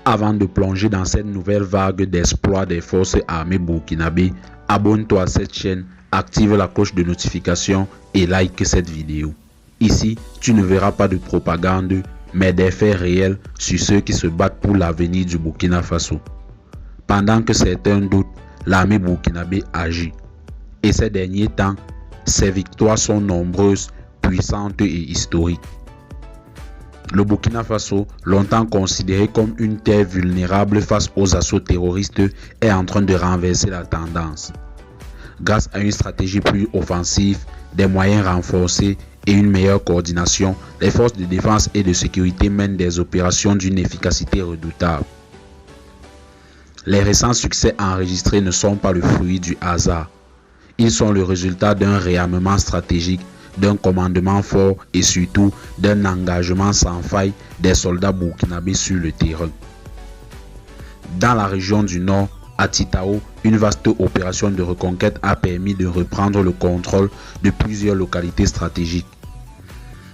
Avant de plonger dans cette nouvelle vague d'exploits des forces armées burkinabées, abonne-toi à cette chaîne, active la cloche de notification et like cette vidéo. Ici, tu ne verras pas de propagande, mais des faits réels sur ceux qui se battent pour l'avenir du Burkina Faso. Pendant que certains doutent, l'armée burkinabé agit. Et ces derniers temps, ses victoires sont nombreuses, puissantes et historiques. Le Burkina Faso, longtemps considéré comme une terre vulnérable face aux assauts terroristes, est en train de renverser la tendance. Grâce à une stratégie plus offensive, des moyens renforcés et une meilleure coordination, les forces de défense et de sécurité mènent des opérations d'une efficacité redoutable. Les récents succès enregistrés ne sont pas le fruit du hasard. Ils sont le résultat d'un réarmement stratégique, d'un commandement fort et surtout d'un engagement sans faille des soldats burkinabés sur le terrain. Dans la région du Nord, à Titao, une vaste opération de reconquête a permis de reprendre le contrôle de plusieurs localités stratégiques.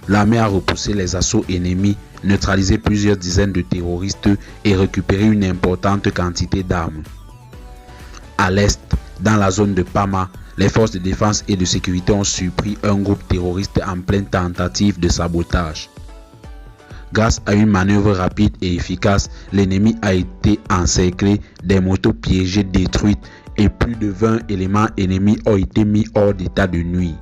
L'armée a repoussé les assauts ennemis, neutralisé plusieurs dizaines de terroristes et récupéré une importante quantité d'armes. À l'est, dans la zone de Pama, les forces de défense et de sécurité ont surpris un groupe terroriste en pleine tentative de sabotage. Grâce à une manœuvre rapide et efficace, l'ennemi a été encerclé, des motos piégées détruites et plus de 20 éléments ennemis ont été mis hors d'état de nuire.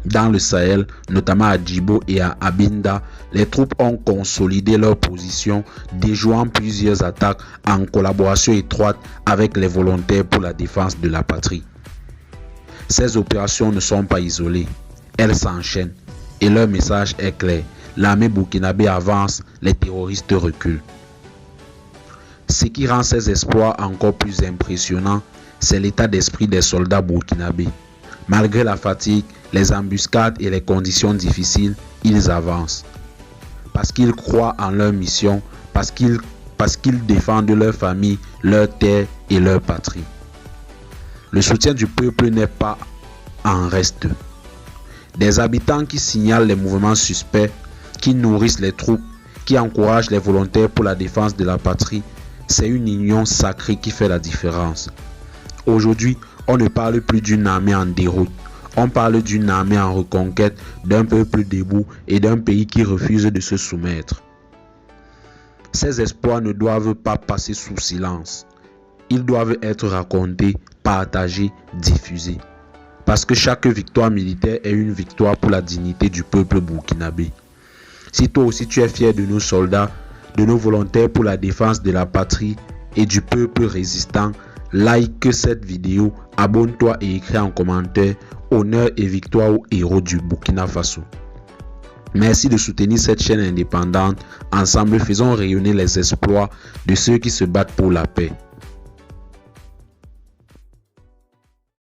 Dans le Sahel, notamment à Djibo et à Abinda, les troupes ont consolidé leur position, déjouant plusieurs attaques en collaboration étroite avec les volontaires pour la défense de la patrie. Ces opérations ne sont pas isolées, elles s'enchaînent et leur message est clair. L'armée burkinabé avance, les terroristes reculent. Ce qui rend ces exploits encore plus impressionnants, c'est l'état d'esprit des soldats burkinabés. Malgré la fatigue, les embuscades et les conditions difficiles, ils avancent. Parce qu'ils croient en leur mission, parce qu'ils défendent leur famille, leur terre et leur patrie. Le soutien du peuple n'est pas en reste. Des habitants qui signalent les mouvements suspects, qui nourrissent les troupes, qui encouragent les volontaires pour la défense de la patrie, c'est une union sacrée qui fait la différence. Aujourd'hui, on ne parle plus d'une armée en déroute. On parle d'une armée en reconquête, d'un peuple debout et d'un pays qui refuse de se soumettre. Ces exploits ne doivent pas passer sous silence. Ils doivent être racontés, partagés, diffusés. Parce que chaque victoire militaire est une victoire pour la dignité du peuple burkinabé. Si toi aussi tu es fier de nos soldats, de nos volontaires pour la défense de la patrie et du peuple résistant, like cette vidéo, abonne-toi et écris en commentaire honneur et victoire aux héros du Burkina Faso. Merci de soutenir cette chaîne indépendante. Ensemble, faisons rayonner les exploits de ceux qui se battent pour la paix.